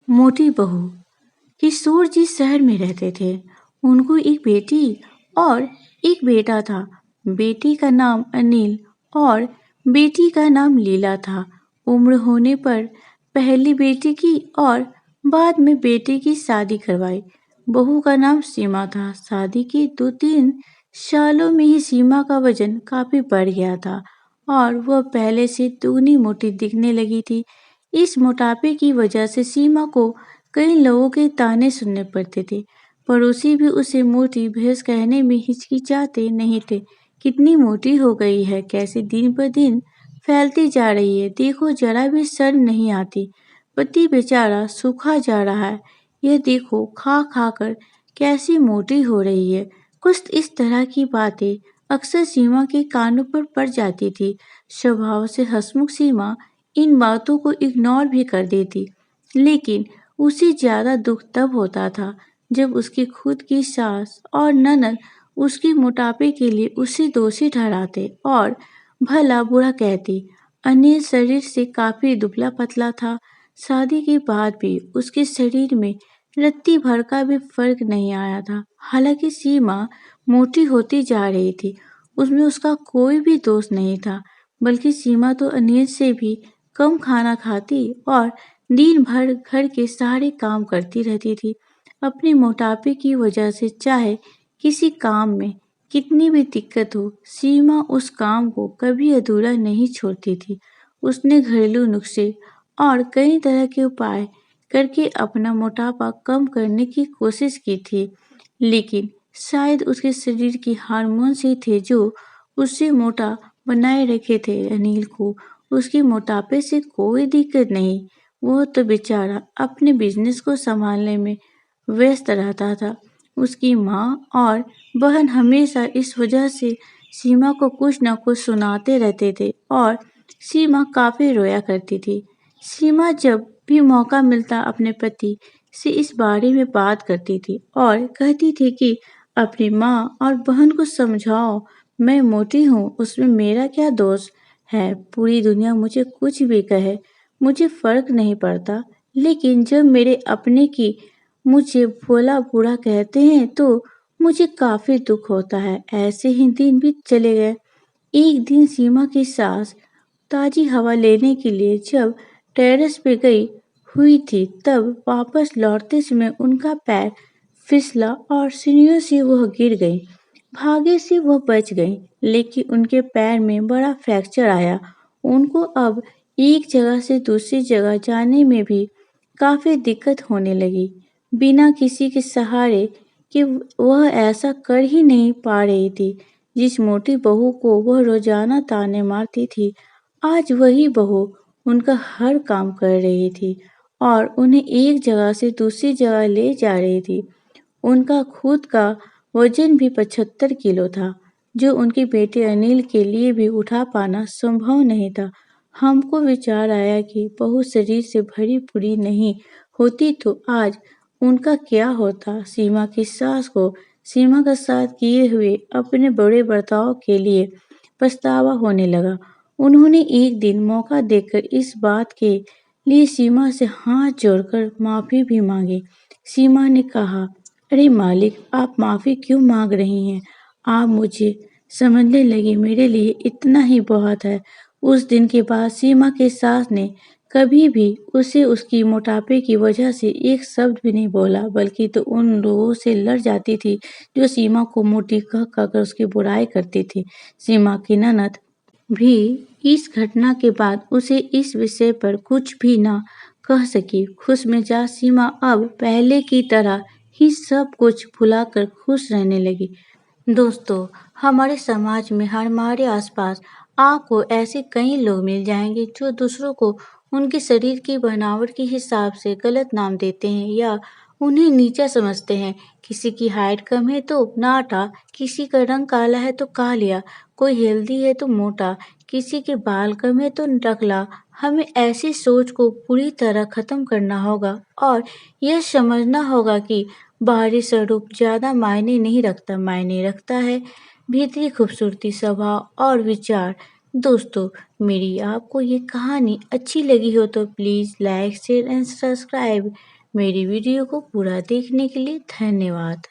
मोटी बहू। किशोर जी शहर में रहते थे। उनको एक बेटी और एक बेटा था। बेटी का नाम अनिल और बेटी का नाम लीला था। उम्र होने पर पहली बेटी की और बाद में बेटे की शादी करवाई। बहू का नाम सीमा था। शादी के 2-3 सालों में ही सीमा का वजन काफी बढ़ गया था और वह पहले से दुगनी मोटी दिखने लगी थी। इस मोटापे की वजह से सीमा को कई लोगों के ताने सुनने पड़ते थे। पड़ोसी भी उसे मोटी भैंस कहने में हिचकिचाते नहीं थे। कितनी मोटी हो गई है, कैसे दिन पर दिन फैलती जा रही है, देखो जरा भी शर्म नहीं आती। पति बेचारा सूखा जा रहा है, यह देखो खा खा कर कैसी मोटी हो रही है। कुछ इस तरह की बातें अक्सर सीमा के कानों पर पड़ जाती थी। स्वभाव से हंसमुख सीमा इन बातों को इग्नोर भी कर देती, लेकिन उसे ज्यादा दुख तब होता था जब उसकी खुद की सास और ननद उसके मोटापे के लिए उसे दोषी ठहराते और भला बुरा कहती। अनिल शरीर से काफी दुबला पतला था। शादी के बाद भी उसके शरीर में रत्ती भर का भी फर्क नहीं आया था। हालांकि सीमा मोटी होती जा रही थी, उसमें उसका कोई भी दोष नहीं था। बल्कि सीमा तो अनिल से भी कम खाना खाती और दिन भर घर के सारे काम करती रहती थी। अपने मोटापे की वजह से चाहे किसी काम में कितनी भी दिक्कत हो, सीमा उस काम को कभी अधूरा नहीं छोड़ती थी। उसने घरेलू नुस्खे और कई तरह के उपाय करके अपना मोटापा कम करने की कोशिश की थी, लेकिन शायद उसके शरीर के हार्मोन्स ही थे जो उसे मोटा बनाए रखे थे। अनिल को उसके मोटापे से कोई दिक्कत नहीं, वो तो बेचारा अपने बिजनेस को संभालने में व्यस्त रहता था। उसकी माँ और बहन हमेशा इस वजह से सीमा को कुछ न कुछ सुनाते रहते थे और सीमा काफी रोया करती थी। सीमा जब भी मौका मिलता अपने पति से इस बारे में बात करती थी और कहती थी कि अपनी माँ और बहन को समझाओ, मैं मोटी हूँ, उसमें मेरा क्या दोष है। पूरी दुनिया मुझे कुछ भी कहे, मुझे फर्क नहीं पड़ता, लेकिन जब मेरे अपने की मुझे भोला बूढ़ा कहते हैं तो मुझे काफी दुख होता है। ऐसे ही दिन भी चले गए। एक दिन सीमा की सास ताजी हवा लेने के लिए जब टेरेस पे गई हुई थी, तब वापस लौटते समय उनका पैर फिसला और सीढ़ियों से वह गिर गई। भाग्य से वह बच गई, लेकिन उनके पैर में बड़ा फ्रैक्चर आया। उनको अब एक जगह से दूसरी जगह जाने में भी काफी दिक्कत होने लगी। बिना किसी के सहारे कि वह ऐसा कर ही नहीं पा रही थी। जिस मोटी बहू को वह रोजाना ताने मारती थी, आज वही बहू उनका हर काम कर रही थी और उन्हें एक जगह से दूसरी जगह ले जा रही थी। उनका खुद का वजन भी 75 किलो था, जो उनके बेटे अनिल के लिए भी उठा पाना संभव नहीं था। हमको विचार आया कि बहू शरीर से भरी पूरी नहीं होती तो आज उनका क्या होता। सीमा की सास को सीमा का साथ किए हुए अपने बड़े बर्ताव के लिए पछतावा होने लगा। उन्होंने एक दिन मौका देखकर इस बात के लिए सीमा से हाथ जोड़कर माफी भी मांगी। सीमा ने कहा, अरे मालिक, आप माफी क्यों मांग रही हैं? आप मुझे समझने लगी, मेरे लिए इतना ही बहुत है। उस दिन के बाद सीमा के सास ने कभी भी उसे उसकी मोटापे की वजह से एक शब्द भी नहीं बोला, बल्कि तो उन लोगों से लड़ जाती थी जो सीमा को मोटी कह कहकर उसकी बुराई करती थी। सीमा की ननद भी इस घटना के बाद उसे इस विषय पर कुछ भी न कह सकी। खुशमिजाज सीमा अब पहले की तरह ही सब कुछ भुलाकर खुश रहने लगी। दोस्तों, हमारे समाज में हमारे आसपास आपको ऐसे कई लोग मिल जाएंगे जो दूसरों को उनके शरीर की बनावट के हिसाब से गलत नाम देते हैं या उन्हें नीचा समझते हैं। किसी की हाइट कम है तो नाटा, किसी का रंग काला है तो कालिया, कोई हेल्दी है तो मोटा, किसी के बाल कम है तो टकला। हमें ऐसी सोच को पूरी तरह खत्म करना होगा और यह समझना होगा कि बाहरी स्वरूप ज्यादा मायने नहीं रखता, मायने रखता है भीतरी खूबसूरती, स्वभाव और विचार। दोस्तों, मेरी आपको ये कहानी अच्छी लगी हो तो please like, share and subscribe. मेरी वीडियो को पूरा देखने के लिए धन्यवाद।